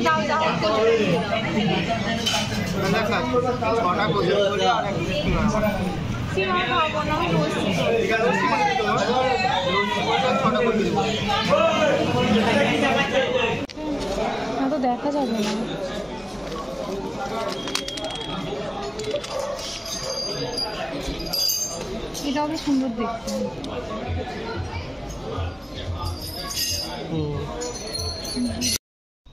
যাও যাও সিমা খাবো না আমি বসছি না তো দেখা যাবে না এটাও বেশ সুন্দর দেখতে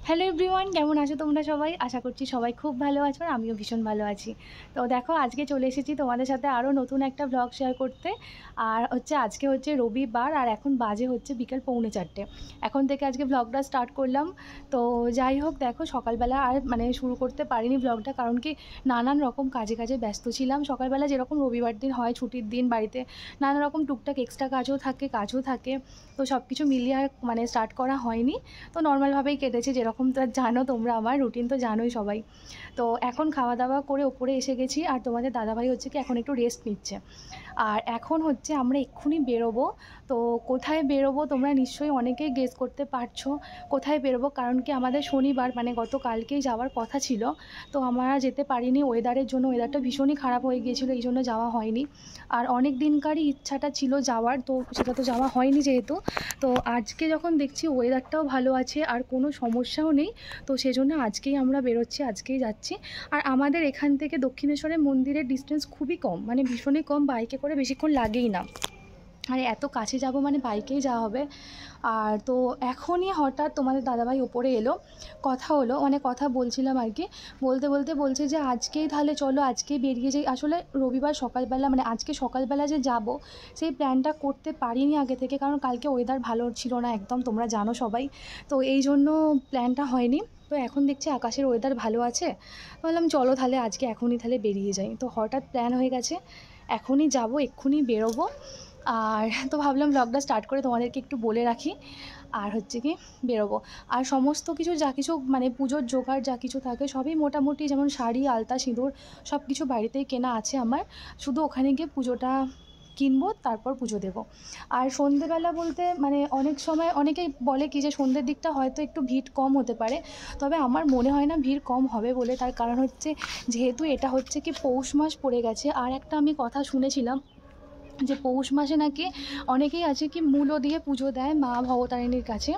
হ্যালো এভরিওয়ান, কেমন আছো তোমরা সবাই? আশা করছি সবাই খুব ভালো আছো আর আমিও ভীষণ ভালো আছি। তো দেখো আজকে চলে এসেছি তোমাদের সাথে আরও নতুন একটা ব্লগ শেয়ার করতে। আর আজকে হচ্ছে রবিবার আর এখন বাজে হচ্ছে বিকেল 3:45। এখন থেকে আজকে ব্লগটা স্টার্ট করলাম। তো যাই হোক, দেখো সকালবেলা আর শুরু করতে পারিনি ব্লগটা, কারণ কি নানান রকম কাজে ব্যস্ত ছিলাম। সকালবেলা যেরকম রবিবার দিন হয় ছুটির দিন, বাড়িতে নানা রকম টুকটাক এক্সট্রা কাজও থাকে, তো সব কিছু মিলিয়ে আর স্টার্ট করা হয়নি। তো নর্মালভাবেই কেটেছে, যেরকম তো জানো তোমরা, আমার রুটিন তো জানোই সবাই। তো এখন খাওয়া দাওয়া করে ওপরে এসে গেছি, আর তোমাদের দাদাভাই হচ্ছে কি এখন একটু রেস্ট নিচ্ছে। আর এখন হচ্ছে আমরা এক্ষুনি বেরোবো। তো কোথায় বেরোবো তোমরা নিশ্চয়ই অনেকেই গেস করতে পারছো কোথায় বেরোবো, কারণ কি আমাদের শনিবার গতকালকেই যাওয়ার কথা ছিল। তো আমরা যেতে পারিনি ওয়েদারের জন্য, ওয়েদারটা ভীষণই খারাপ হয়ে গিয়েছিলো, এই জন্য যাওয়া হয়নি। আর অনেক দিনকারই ইচ্ছাটা ছিল যাওয়ার, তো সেটা তো যাওয়া হয়নি যেহেতু। তো আজকে যখন দেখছি ওয়েদারটাও ভালো আছে আর কোনো সমস্যাও নেই, তো সেজন্য আজকেই আমরা বেরোচ্ছি, আজকেই যাচ্ছি। আর আমাদের এখান থেকে দক্ষিণেশ্বরের মন্দিরের ডিস্টেন্স খুবই কম, ভীষণই কম, বাইকে করে বেশিক্ষণ লাগেই না। আর এত কাছে যাব বাইকেই যাওয়া হবে। আর তো এখনই হঠাৎ তোমাদের দাদাভাই ওপরে এলো, কথা হলো, কথা বলছিলাম আর কি, বলতে বলছে যে আজকেই তাহলে চলো, আজকেই বেরিয়ে যাই। আসলে রবিবার সকালবেলা আজকে সকালবেলা যে যাব সেই প্ল্যানটা করতে পারিনি আগে থেকে, কারণ কালকে ওয়েদার ভালো ছিল না একদম, তোমরা জানো সবাই। তো এই জন্য প্ল্যানটা হয়নি। তো এখন দেখছি আকাশের ওয়েদার ভালো আছে, বললাম চলো তাহলে আজকে এখনই তাহলে বেরিয়ে যাই। তো হঠাৎ প্ল্যান হয়ে গেছে, এখনই যাব, এক্ষুনি বেরোবো। আর তো ভাবলাম ব্লগটা স্টার্ট করে তোমাদেরকে একটু বলে রাখি, আর হচ্ছে কি বেরোবো। আর সমস্ত কিছু যা কিছু পুজোর জোগাড় যা কিছু থাকে সবই মোটামুটি, যেমন শাড়ি, আলতা, সিঁদুর সব কিছু বাড়িতেই কেনা আছে আমার। শুধু ওখানে গিয়ে পুজোটা কিনবো, তারপর পুজো দেবো। আর সন্ধেবেলা বলতে অনেক সময় অনেকেই বলে কি যে সন্ধ্যের দিকটা হয়তো একটু ভিড় কম হতে পারে, তবে আমার মনে হয় না ভিড় কম হবে বলে। তার কারণ হচ্ছে যেহেতু এটা হচ্ছে কি পৌষ মাস পড়ে গেছে। আর একটা আমি কথা শুনেছিলাম যে পৌষ মাসে নাকি অনেকেই আছে কি মূলো দিয়ে পুজো দেয় মা ভবতারিণীর কাছে।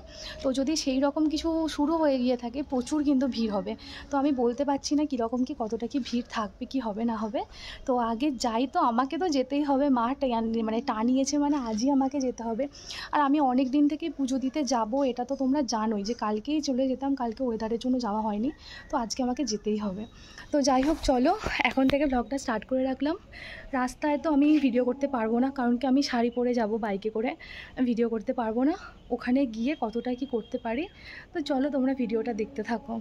তো যদি সেই রকম কিছু শুরু হয়ে গিয়ে থাকে, প্রচুর কিন্তু ভিড় হবে। তো আমি বলতে পারছি না কীরকম কি কতটা কি ভিড় থাকবে, কি হবে না হবে। তো আগে যাই, তো আমাকে তো যেতেই হবে, মা টানিয়েছে আজই আমাকে যেতে হবে। আর আমি অনেক দিন থেকেই পুজো দিতে যাব, এটা তো তোমরা জানোই যে কালকেই চলে যেতাম, কালকে ওয়েদারের জন্য যাওয়া হয়নি, তো আজকে আমাকে যেতেই হবে। তো যাই হোক চলো, এখন থেকে ব্লগটা স্টার্ট করে রাখলাম। রাস্তায় তো আমি ভিডিও করতে পারবো না, কারণ কি আমি শাড়ি পরে যাব, বাইকে করে ভিডিও করতে পারবো না। ওখানে গিয়ে কতটা কি করতে পারি, তো চলো তোমরা ভিডিওটা দেখতে থাকো,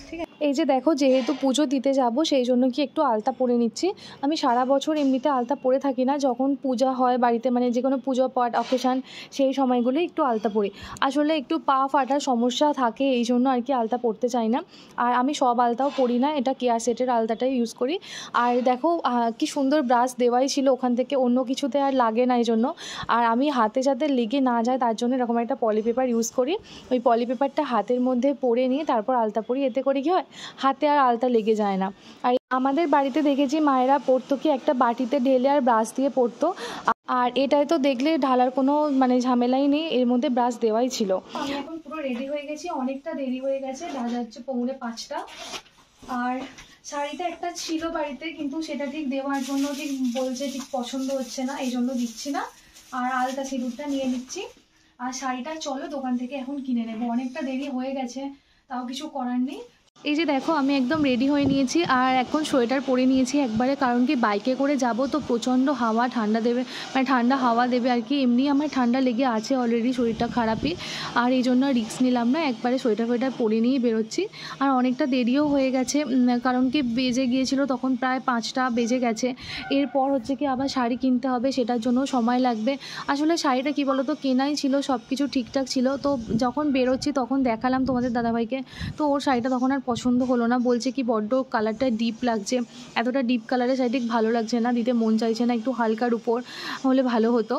ঠিক আছে? এই যে দেখো, যেহেতু পুজো দিতে যাব সেই জন্য কি একটু আলতা পরে নিচ্ছি। আমি সারা বছর এমনিতে আলতা পরে থাকি না, যখন পূজা হয় বাড়িতে, যে কোনো পুজো পাঠ অকেশান সেই সময়গুলো একটু আলতা পরি। আসলে একটু পা ফাটার সমস্যা থাকে, এই জন্য আর কি আলতা পরতে চাই না। আর আমি সব আলতাও পরি না, এটা কেয়ার সেটের আলতাটাই ইউজ করি। আর দেখো কি সুন্দর ব্রাশ দেওয়াই ছিল ওখান থেকে, অন্য কিছুতে আর লাগে না এই জন্য। আর আমি হাতে যাতে লেগে না যায় তার জন্য এরকম একটা পলিপেপার ইউজ করি। ওই পলিপেপারটা হাতের মধ্যে পরে নিয়ে তারপর আলতা পরি, এতে করে কি হয় হাতে আর আলতা লেগে যায় না। আর আমাদের বাড়িতে দেখেছি মায়েরা পরতো কি একটা বাটিতে ঢেলে আর ব্রাশ দিয়ে পরতো। আর এটাই তো দেখলে ঢালার কোনো ঝামেলাই নেই, এর মধ্যে ব্রাশ দেওয়াই ছিল। আমি এখন পুরো রেডি হয়ে গেছি, অনেকটা দেরি হয়ে গেছে, বাজে হচ্ছে 4:45। আর শাড়িটা একটা ছিল বাড়িতে, কিন্তু সেটা ঠিক দেওয়ার জন্য বলছে ঠিক পছন্দ হচ্ছে না, এই জন্য দিচ্ছি না। আর আলতা সিঁদুরটা নিয়ে নিচ্ছি। আর শাড়িটা চলো দোকান থেকে এখন কিনে নেবো, অনেকটা দেরি হয়ে গেছে, তাও কিছু করার নেই। এই যে দেখো আমি একদম রেডি হয়ে নিয়েছি, আর এখন সোয়েটার পরে নিয়েছি একবারে, কারণ কি বাইকে করে যাব তো প্রচণ্ড হাওয়া ঠান্ডা দেবে, ঠান্ডা হাওয়া দেবে আর কি। এমনি আমার ঠান্ডা লেগে আছে অলরেডি, শরীরটা খারাপই, আর এই জন্য রিস্ক নিলাম না, একবারে সোয়েটার পরে নিয়ে বেরোচ্ছি। আর অনেকটা দেরিও হয়ে গেছে, কারণ কি বেজে গিয়েছিল তখন প্রায় 5টা বেজে গেছে। এরপর হচ্ছে কি আবার শাড়ি কিনতে হবে, সেটার জন্য সময় লাগবে। আসলে শাড়িটা কি বলো তো কেনাই ছিল, সব কিছু ঠিকঠাক ছিল। তো যখন বেরোচ্ছি তখন দেখালাম তোমাদের দাদাভাইকে, তো ওর শাড়িটা তখন আর পছন্দ হলো না, বলছে কি বড্ড কালারটা ডিপ লাগছে, এতটা ডিপ কালারের শাড়ি ঠিক ভালো লাগছে না, দিতে মন চাইছে না, একটু হালকার উপর হলে ভালো হতো।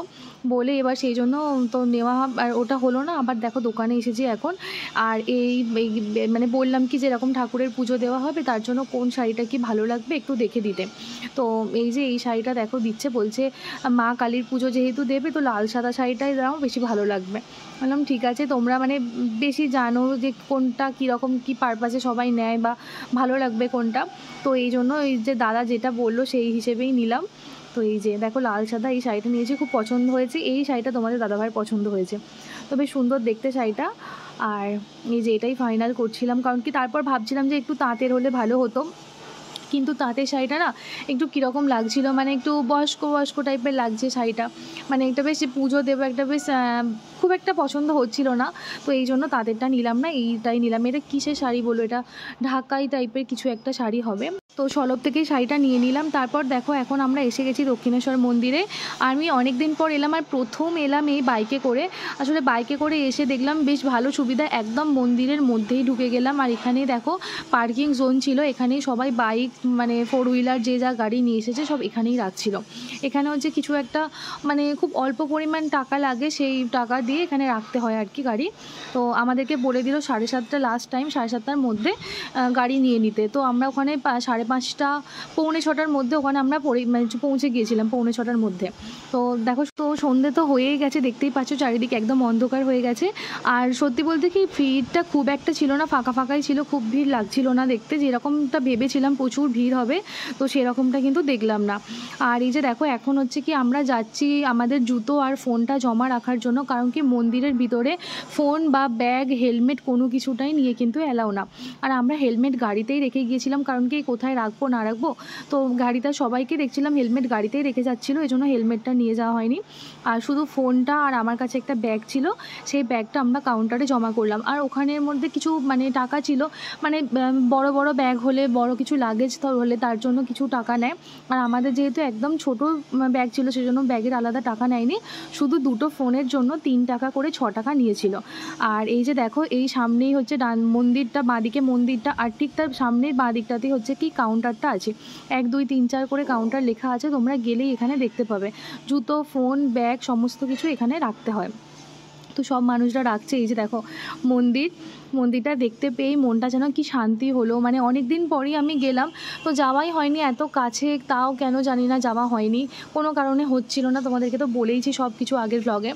বলে এবার সেই জন্য তো নেওয়া আর ওটা হলো না। আবার দেখো দোকানে এসেছি এখন। আর মানে বললাম কি যে এরকম ঠাকুরের পুজো দেওয়া হবে, তার জন্য কোন শাড়িটা কি ভালো লাগবে একটু দেখে দিতে। তো এই যে এই শাড়িটা দেখো দিচ্ছে, বলছে মা কালীর পুজো যেহেতু দেবে তো লাল সাদা শাড়িটাই দাও, বেশি ভালো লাগবে। বললাম ঠিক আছে, তোমরা মানে বেশি জানো যে কোনটা কীরকম কী পারপাসে সবাই নেয় বা ভালো লাগবে কোনটা। তো এই জন্য এই যে দাদা যেটা বললো সেই হিসেবেই নিলাম। তো এই যে দেখো লাল সাদা এই শাড়িটা নিয়েছি, খুব পছন্দ হয়েছে। এই শাড়িটা তোমাদের দাদাভাইয়ের পছন্দ হয়েছে, তো বেশ সুন্দর দেখতে শাড়িটা। আর এই যে এটাই ফাইনাল করছিলাম, কারণ কি তারপর ভাবছিলাম যে একটু তাঁতের হলে ভালো হতো, কিন্তু তাঁতের শাড়িটা না একটু কীরকম লাগছিল, মানে একটু বয়স্ক বয়স্ক টাইপের লাগছে শাড়িটা, মানে একটা বেশ পুজো দেবো একটা বেশ খুব একটা পছন্দ হচ্ছিল না। তো এই জন্য তাঁতেরটা নিলাম না, এইটাই নিলাম। এটা কিসের শাড়ি বলো, এটা ঢাকাই টাইপের কিছু একটা শাড়ি হবে। তো সলভ থেকেই শাড়িটা নিয়ে নিলাম। তারপর দেখো এখন আমরা এসে গেছি দক্ষিণেশ্বর মন্দিরে। আমি অনেক দিন পর এলাম, আর প্রথম এলাম এই বাইকে করে। আসলে বাইকে করে এসে দেখলাম বেশ ভালো সুবিধা, একদম মন্দিরের মধ্যেই ঢুকে গেলাম। আর এখানেই দেখো পার্কিং জোন ছিল, এখানেই সবাই বাইক মানে 4 হুইলার যে যা গাড়ি নিয়ে এসেছে সব এখানেই রাখছিল। এখানে হচ্ছে কিছু একটা মানে খুব অল্প পরিমাণ টাকা লাগে, সেই টাকা দিয়ে এখানে রাখতে হয় আর কি গাড়ি। তো আমাদেরকে বলে দিল 7:30 লাস্ট টাইম, 7:30টার মধ্যে গাড়ি নিয়ে নিতে। তো আমরা ওখানে 5:30 পৌনে 6টার মধ্যে ওখানে আমরা মানে পৌঁছে গিয়েছিলাম, পৌনে 6টার মধ্যে। তো দেখো তো সন্ধে তো হয়েই গেছে, দেখতেই পাচ্ছ চারিদিকে একদম অন্ধকার হয়ে গেছে। আর সত্যি বলতে কি ভিড়টা খুব একটা ছিল না, ফাঁকা ফাঁকাই ছিল, খুব ভিড় লাগছিল না দেখতে। যেরকমটা ভেবেছিলাম প্রচুর ভিড় হবে, তো সেরকমটা কিন্তু দেখলাম না। আর এই যে দেখো এখন হচ্ছে কি আমরা যাচ্ছি আমাদের জুতো আর ফোনটা জমা রাখার জন্য, কারণ কি মন্দিরের ভিতরে ফোন বা ব্যাগ হেলমেট কোনো কিছুটাই নিয়ে কিন্তু অ্যালাউ না। আর আমরা হেলমেট গাড়িতেই রেখে গিয়েছিলাম, কারণ কি কোথায় রাখবো না রাখবো, তো গাড়িতে সবাইকে দেখছিলাম হেলমেট গাড়িতেই রেখে যাচ্ছিলো, এই জন্য হেলমেটটা নিয়ে যাওয়া হয়নি। আর শুধু ফোনটা আর আমার কাছে একটা ব্যাগ ছিল, সেই ব্যাগটা আমরা কাউন্টারে জমা করলাম। আর ওখানের মধ্যে কিছু মানে টাকা ছিল, মানে বড় বড় ব্যাগ হলে বড় কিছু লাগেজ হলে তার জন্য কিছু টাকা নেয়। আর আমাদের যেহেতু একদম ছোট ব্যাগ ছিল সেজন্য ব্যাগের আলাদা টাকা নেয়নি, শুধু দুটো ফোনের জন্য 3 টাকা করে 6 টাকা নিয়েছিল। আর এই যে দেখো এই সামনেই হচ্ছে মন্দিরটা, বাঁদিকে মন্দিরটা, আর ঠিক তার সামনের বাঁদিকটাতেই হচ্ছে কি কাউন্টারটা আছে। 1 2 3 4 করে কাউন্টার লেখা আছে, তোমরা গেলেই এখানে দেখতে পাবে। জুতো ফোন ব্যাগ সমস্ত কিছু এখানে রাখতে হয়, তো সব মানুষরা রাখছে। এই যে দেখো মন্দিরটা দেখতে পেয়েই মনটা যেন কি শান্তি হলো। মানে অনেক দিন পরই আমি গেলাম, তো যাওয়াই হয়নি, এত কাছে তাও কেন জানি না যাওয়া হয়নি, কোনো কারণে হচ্ছিল না। তোমাদেরকে তো বলেইছি সব কিছু আগের ব্লগে।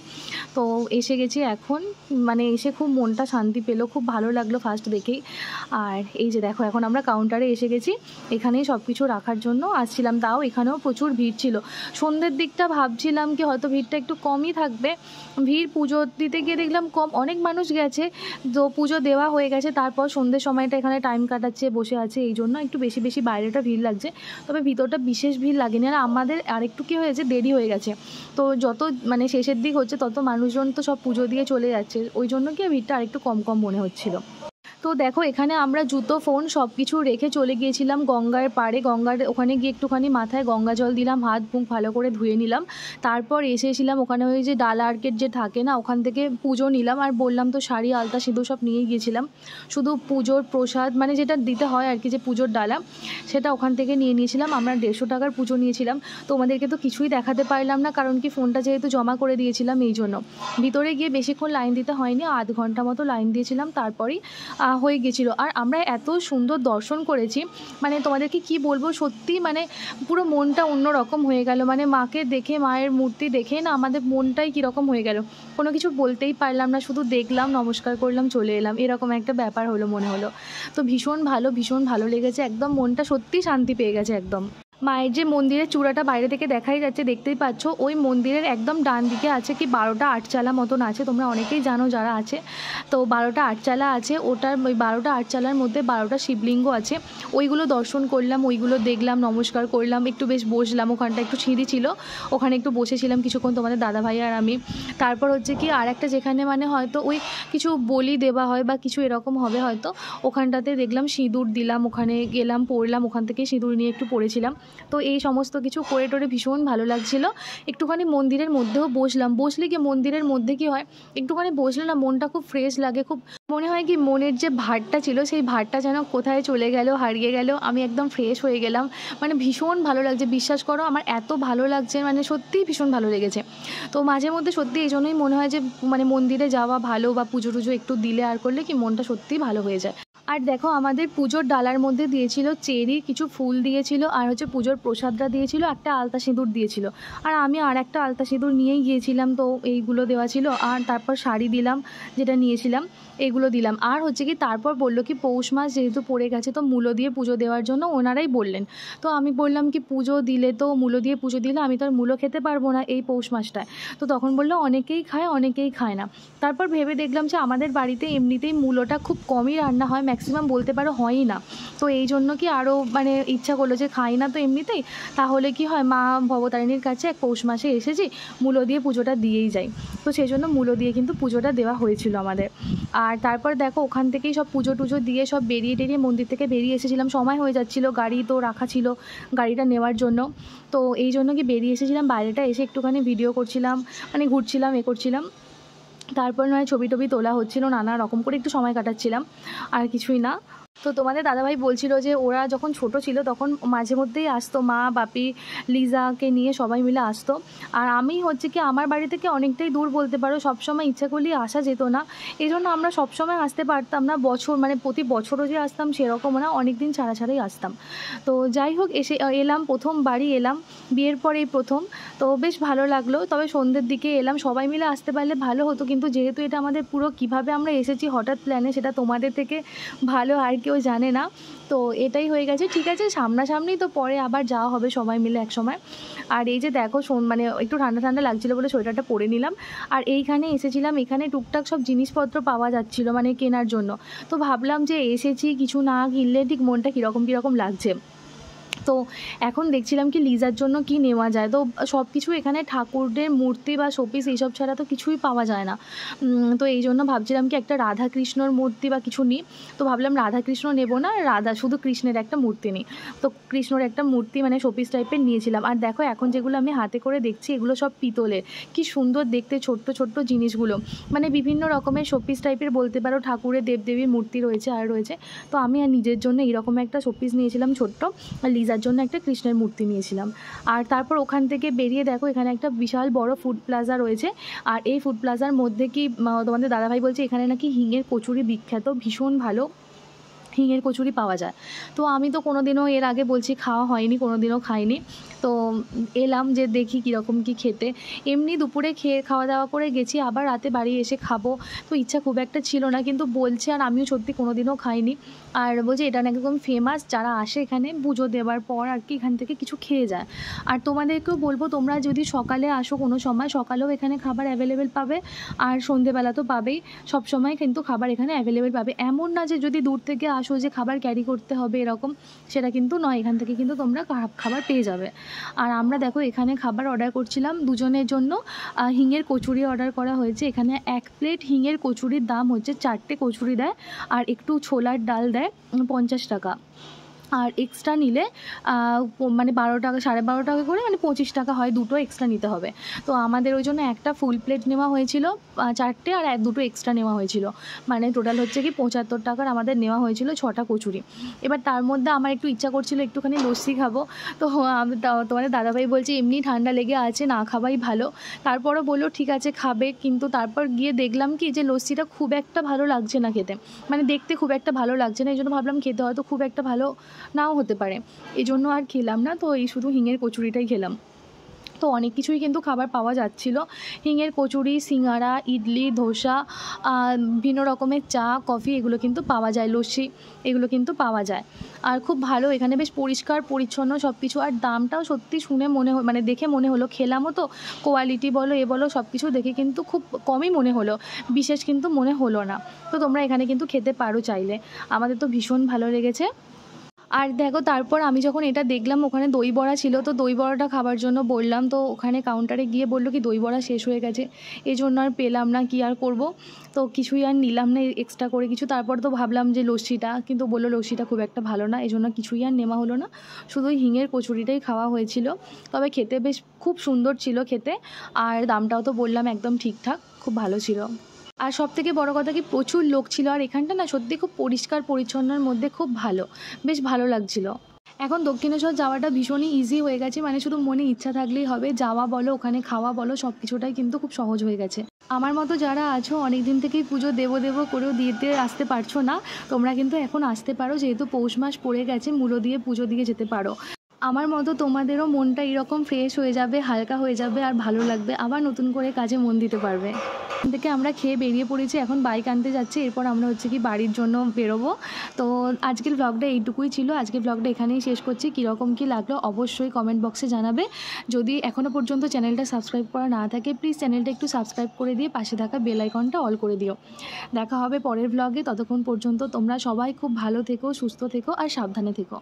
তো এসে গেছি এখন, মানে এসে খুব মনটা শান্তি পেলো, খুব ভালো লাগলো ফার্স্ট দেখেই। আর এই যে দেখো এখন আমরা কাউন্টারে এসে গেছি, এখানেই সব কিছু রাখার জন্য আসছিলাম। তাও এখানেও প্রচুর ভিড় ছিল। সন্ধ্যের দিকটা ভাবছিলাম কি হয়তো ভিড়টা একটু কমই থাকবে, ভিড় পুজো দিতে গিয়ে দেখলাম কম, অনেক মানুষ গেছে, তো পুজো দেওয়া হয়ে গেছে, তারপর সন্ধ্যের সময়টা এখানে টাইম কাটাচ্ছে বসে আছে, এই জন্য একটু বেশি বেশি বাইরেটা ভিড় লাগছে, তবে ভিতরটা বিশেষ ভিড় লাগেনি। আর আমাদের আরেকটু কী হয়েছে, দেরি হয়ে গেছে, তো যত মানে শেষের দিক হচ্ছে তত মানুষজন তো সব পুজো দিয়ে চলে যাচ্ছে, ওই জন্য কি ভিড়টা আরেকটু কম কম মনে হচ্ছিলো। তো দেখো এখানে আমরা জুতো ফোন সব কিছু রেখে চলে গিয়েছিলাম গঙ্গার পাড়ে। গঙ্গার ওখানে গিয়ে একটুখানি মাথায় গঙ্গা জল দিলাম, হাত মুখ ভালো করে ধুয়ে নিলাম। তারপর এসেছিলাম ওখানে ওই যে ডালা আর্কেট যে থাকে না, ওখান থেকে পুজো নিলাম। আর বললাম তো শাড়ি আলতা সিঁদুর সব নিয়ে গিয়েছিলাম, শুধু পুজোর প্রসাদ মানে যেটা দিতে হয় আর কি, যে পুজোর ডালা, সেটা ওখান থেকে নিয়ে নিয়েছিলাম। আমরা 150 টাকার পুজো নিয়েছিলাম। তোমাদেরকে তো কিছুই দেখাতে পারলাম না, কারণ কি ফোনটা যেহেতু জমা করে দিয়েছিলাম, এই জন্য ভিতরে গিয়ে বেশিক্ষণ লাইন দিতে হয়নি, আধ ঘন্টা মতো লাইন দিয়েছিলাম, তারপরেই হয়ে গেছিলো। আর আমরা এত সুন্দর দর্শন করেছি, মানে তোমাদেরকে কি বলবো, সত্যি মানে পুরো মনটা অন্যরকম হয়ে গেল। মানে মাকে দেখে, মায়ের মূর্তি দেখে না আমাদের মনটাই কীরকম হয়ে গেল, কোনো কিছু বলতেই পারলাম না, শুধু দেখলাম, নমস্কার করলাম, চলে এলাম, এরকম একটা ব্যাপার হলো, মনে হলো। তো ভীষণ ভালো লেগেছে, একদম মনটা সত্যি শান্তি পেয়ে গেছে একদম। মায়ের যে মন্দিরের চূড়াটা বাইরে থেকে দেখাই যাচ্ছে, দেখতেই পাচ্ছ, ওই মন্দিরের একদম ডান দিকে আছে কি 12টা আটচালা মতন আছে, তোমরা অনেকেই জানো যারা আছে। তো 12টা আটচালা আছে, ওটার ওই 12টা আটচালার মধ্যে 12টা শিবলিঙ্গ আছে, ওইগুলো দর্শন করলাম, ওইগুলো দেখলাম, নমস্কার করলাম, একটু বেশ বসলাম, ওখানটা একটু সিঁড়ি ছিল, ওখানে একটু বসেছিলাম কিছুক্ষণ তোমাদের দাদাভাই আর আমি। তারপর হচ্ছে কি আর একটা যেখানে মানে হয়তো ওই কিছু বলি দেওয়া হয় বা কিছু এরকম হবে হয়তো, ওখানটাতে দেখলাম সিঁদুর দিলাম, ওখানে গেলাম, পড়লাম, ওখান থেকে সিঁদুর নিয়ে একটু পড়েছিলাম। তো এই সমস্ত কিছু করে টোরে ভীষণ ভালো লাগছিলো। একটুখানি মন্দিরের মধ্যেও বসলাম, বসলে কি মন্দিরের মধ্যে কি হয়, একটুখানি বসলে না মনটা খুব ফ্রেশ লাগে, খুব মনে হয় কি মনের যে ভারটা ছিল সেই ভারটা যেন কোথায় চলে গেল, হারিয়ে গেল, আমি একদম ফ্রেশ হয়ে গেলাম। মানে ভীষণ ভালো লাগছে, বিশ্বাস করো আমার এত ভালো লাগছে, মানে সত্যিই ভীষণ ভালো লেগেছে। তো মাঝে মধ্যে সত্যি এই জন্যই মনে হয় যে মানে মন্দিরে যাওয়া ভালো, বা পুজো টুজো একটু দিলে আর করলে কি মনটা সত্যিই ভালো হয়ে যায়। আর দেখো আমাদের পুজোর ডালার মধ্যে দিয়েছিল চেরি, কিছু ফুল দিয়েছিল, আর হচ্ছে পুজোর প্রসাদটা দিয়েছিল, একটা আলতা সিঁদুর দিয়েছিল। আর আমি আর একটা আলতা সিঁদুর নিয়েই গিয়েছিলাম, তো এইগুলো দেওয়া ছিল। আর তারপর শাড়ি দিলাম যেটা নিয়েছিলাম, এগুলো দিলাম। আর হচ্ছে কি তারপর বললো কি পৌষ মাস যেহেতু পড়ে গেছে তো মূলো দিয়ে পুজো দেওয়ার জন্য ওনারাই বললেন। তো আমি বললাম কি পুজো দিলে তো মূলো দিয়ে পুজো দিলে আমি তো আর মূলো খেতে পারবো না এই পৌষ মাসটায়। তো তখন বললো অনেকেই খায় অনেকেই খায় না। তারপর ভেবে দেখলাম যে আমাদের বাড়িতে এমনিতেই মূলোটা খুব কমই রান্না হয়, ম্যাক্সিমাম বলতে পারো হয়ই না। তো এই জন্য কি আরও মানে ইচ্ছা করলো যে খাই না তো এমনিতেই, তাহলে কি হয় মা ভবতারিণীর কাছে এক পৌষ মাসে এসেছি, মূলো দিয়ে পুজোটা দিয়েই যাই। তো সেই জন্য মূলো দিয়ে কিন্তু পুজোটা দেওয়া হয়েছিল আমাদের। আর তারপর দেখো ওখান থেকেই সব পুজো টুজো দিয়ে সব বেরিয়ে টেরিয়ে মন্দির থেকে বেরিয়ে এসেছিলাম, সময় হয়ে যাচ্ছিলো, গাড়ি তো রাখা ছিল গাড়িটা নেওয়ার জন্য। তো এই জন্য কি বেরিয়ে এসেছিলাম, বাইরেটা এসে একটুখানি ভিডিও করছিলাম, মানে ঘুরছিলাম এ করছিলাম। তারপর নয় ছবি টবি তোলা হচ্ছিলো, নানা রকম করে একটু সময় কাটাচ্ছিলাম, আর কিছুই না। তো তোমাদের দাদাভাই বলছিল যে ওরা যখন ছোট ছিল তখন মাঝে মধ্যেই আসতো, মা বাপি লিজাকে নিয়ে সবাই মিলে আসতো। আর আমি হচ্ছে কি আমার বাড়ি থেকে অনেকটাই দূর বলতে পারো, সবসময় ইচ্ছা করলেই আসা যেত না, এই জন্য আমরা সবসময় আসতে পারতাম না। বছর মানে প্রতি বছরও যে আসতাম সেরকমও না, অনেক দিন ছাড়া ছাড়াই আসতাম। তো যাই হোক এলাম, প্রথম বাড়ি এলাম বিয়ের পর এই প্রথম। তো বেশ ভালো লাগলো, তবে সন্ধ্যের দিকে এলাম, সবাই মিলে আসতে পারলে ভালো হতো, কিন্তু যেহেতু এটা আমাদের পুরো কিভাবে আমরা এসেছি হঠাৎ প্ল্যানে, সেটা তোমাদের থেকে ভালো আর কেউ জানে না। তো এটাই হয়ে গেছে, ঠিক আছে সামনাসামনি তো পরে আবার যাওয়া হবে সবাই মিলে এক সময়। আর এই যে দেখো মানে একটু ঠান্ডা ঠান্ডা লাগছিলো বলে সোয়েটারটা পরে নিলাম। আর এইখানে এসেছিলাম, এখানে টুকটাক সব জিনিসপত্র পাওয়া যাচ্ছিলো মানে কেনার জন্য। তো ভাবলাম যে এসেছি কিছু না কিনলে ঠিক মনটা কীরকম কীরকম লাগছে। তো এখন দেখছিলাম কি লিজার জন্য কি নেওয়া যায়। তো সব কিছু এখানে ঠাকুরদের মূর্তি বা শোপিস এইসব ছাড়া তো কিছুই পাওয়া যায় না। তো এই জন্য ভাবছিলাম কি একটা রাধা কৃষ্ণর মূর্তি বা কিছু নিই। তো ভাবলাম রাধা কৃষ্ণ নেব না, রাধা শুধু কৃষ্ণের একটা মূর্তি নিই। তো কৃষ্ণর একটা মূর্তি মানে শোপিস টাইপের নিয়েছিলাম। আর দেখো এখন যেগুলো আমি হাতে করে দেখছি এগুলো সব পিতলের, কি সুন্দর দেখতে ছোট্ট ছোট্ট জিনিসগুলো, মানে বিভিন্ন রকমের শোপিস টাইপের বলতে পারো, ঠাকুরের দেবদেবীর মূর্তি রয়েছে আর রয়েছে। তো আমি আর নিজের জন্য এরকম একটা শোপিস নিয়েছিলাম ছোট্ট, আর লিজার জন্য একটা কৃষ্ণের মূর্তি নিয়েছিলাম। আর তারপর ওখান থেকে বেরিয়ে দেখো এখানে একটা বিশাল বড় ফুড প্লাজা রয়েছে। আর এই ফুড প্লাজার মধ্যে কি তোমাদের দাদাভাই বলছে এখানে নাকি হিঙের কচুরি বিখ্যাত, ভীষণ ভালো হিঙের কচুরি পাওয়া যায়। তো আমি তো কোনোদিনও এর আগে বলছি খাওয়া হয়নি, কোনোদিনও খাইনি। তো এলাম যে দেখি কীরকম কী খেতে। এমনি দুপুরে খাওয়া দাওয়া করে গেছি, আবার রাতে বাড়ি এসে খাবো, তো ইচ্ছা খুব একটা ছিল না, কিন্তু বলছে আর আমিও সত্যি কোনোদিনও খাইনি। আর বলছে এটা নাকি একদম ফেমাস, যারা আসে এখানে পুজো দেওয়ার পর আর কি এখান থেকে কিছু খেয়ে যায়। আর তোমাদেরকেও বলবো তোমরা যদি সকালে আসো কোনো সময়, সকালেও এখানে খাবার অ্যাভেলেবেল পাবে, আর সন্ধেবেলা তো পাবেই, সব সময় কিন্তু খাবার এখানে অ্যাভেলেবেল পাবে। এমন না যে যদি দূর থেকে আসো যে খাবার ক্যারি করতে হবে এরকম, সেটা কিন্তু নয়, এখান থেকে কিন্তু তোমরা খাবার পেয়ে যাবে। আর আমরা দেখো এখানে খাবার অর্ডার করছিলাম দুজনের জন্য, হিঙের কচুরি অর্ডার করা হয়েছে। এখানে 1 প্লেট হিঙের কচুরির দাম হচ্ছে 4টে কচুরি দেয়, আর একটু ছোলার ডাল দেয় 50 টাকা। আর এক্সট্রা নিলে মানে 12 টাকা 12.5 টাকা করে, মানে 25 টাকা হয়, দুটো এক্সট্রা নিতে হবে। তো আমাদের ওই জন্য একটা ফুল প্লেট নেওয়া হয়েছিল 4টে, আর দুটো এক্সট্রা নেওয়া হয়েছিল, মানে টোটাল হচ্ছে কি 75 টাকার আমাদের নেওয়া হয়েছিল 6টা কচুরি। এবার তার মধ্যে আমার একটু ইচ্ছা করছিল একটুখানি লস্যি খাবো। তো তোমাদের দাদাভাই বলছে এমনি ঠান্ডা লেগে আছে, না খাওয়াই ভালো। তারপরও বললো ঠিক আছে খাবে, কিন্তু তারপর গিয়ে দেখলাম কি যে লস্যিটা খুব একটা ভালো লাগছে না খেতে, মানে দেখতে খুব একটা ভালো লাগছে না। এই জন্য ভাবলাম খেতে হয়তো খুব একটা ভালো নাও হতে পারে, এই জন্য আর খেলাম না। তো এই শুধু হিঙের কচুরিটাই খেলাম। তো অনেক কিছুই কিন্তু খাবার পাওয়া যাচ্ছিলো, হিঙের কচুরি, সিঙ্গারা, ইডলি, ধোসা, বিভিন্ন রকমের চা, কফি, এগুলো কিন্তু পাওয়া যায়, লস্যি, এগুলো কিন্তু পাওয়া যায়। আর খুব ভালো এখানে, বেশ পরিষ্কার পরিচ্ছন্ন সব কিছু। আর দামটাও সত্যি শুনে মানে দেখে মনে হলো, খেলামও তো, কোয়ালিটি বলো এ বলো সব কিছু দেখে কিন্তু খুব কমই মনে হলো, বিশেষ কিন্তু মনে হলো না। তো তোমরা এখানে কিন্তু খেতে পারো চাইলে, আমাদের তো ভীষণ ভালো লেগেছে। আর দেখো তারপর আমি যখন এটা দেখলাম ওখানে দই বড়া ছিল, তো দই বড়াটা খাবার জন্য বললাম, তো ওখানে কাউন্টারে গিয়ে বললো কি দই বড়া শেষ হয়ে গেছে, এই জন্য আর পেলাম না, কি আর করব। তো কিছুই আর নিলাম না এক্সট্রা করে কিছু। তারপর তো ভাবলাম যে লস্যিটা, কিন্তু বললো লস্যিটা খুব একটা ভালো না, এই জন্য কিছুই আর নেওয়া হলো না, শুধু হিঙের কচুরিটাই খাওয়া হয়েছিল। তবে খেতে বেশ খুব সুন্দর ছিল খেতে, আর দামটাও তো বললাম একদম ঠিকঠাক, খুব ভালো ছিল। আর সবথেকে বড় কথা কি প্রচুর লোক ছিল, আর এখানটা না সত্যি খুব পরিষ্কার পরিচ্ছন্নর মধ্যে খুব ভালো, বেশ ভালো লাগছিল। এখন দক্ষিণেশ্বর যাওয়াটা ভীষণই ইজি হয়ে গেছে, মানে শুধু মনে ইচ্ছা থাকলেই হবে, যাওয়া বলো ওখানে খাওয়া বলো সব কিছুটাই কিন্তু খুব সহজ হয়ে গেছে। আমার মতো যারা আছো অনেক দিন থেকেই পুজো দেবো দেবো করেও দিতে আসতে পারছো না, তোমরা কিন্তু এখন আসতে পারো, যেহেতু পৌষ মাস পড়ে গেছে, মূলো দিয়ে পুজো দিয়ে যেতে পারো। আমার মতো তোমাদেরও মনটা এরকম ফ্রেশ হয়ে যাবে, হালকা হয়ে যাবে, আর ভালো লাগবে, আবার নতুন করে কাজে মন দিতে পারবে। এখান থেকে আমরা খেয়ে বেরিয়ে পড়েছি, এখন বাইক আনতে যাচ্ছি, এরপর আমরা হচ্ছে কি বাড়ির জন্য বেরোবো। তো আজকের ব্লগটা এইটুকুই ছিল, আজকের ব্লগটা এখানেই শেষ করছি। কীরকম কী লাগলো অবশ্যই কমেন্ট বক্সে জানাবে। যদি এখনও পর্যন্ত চ্যানেলটা সাবস্ক্রাইব করা না থাকে, প্লিজ চ্যানেলটা একটু সাবস্ক্রাইব করে দিয়ে পাশে থাকা বেল আইকনটা অল করে দিও। দেখা হবে পরের ব্লগে, ততক্ষণ পর্যন্ত তোমরা সবাই খুব ভালো থেকো, সুস্থ থেকো আর সাবধানে থেকো।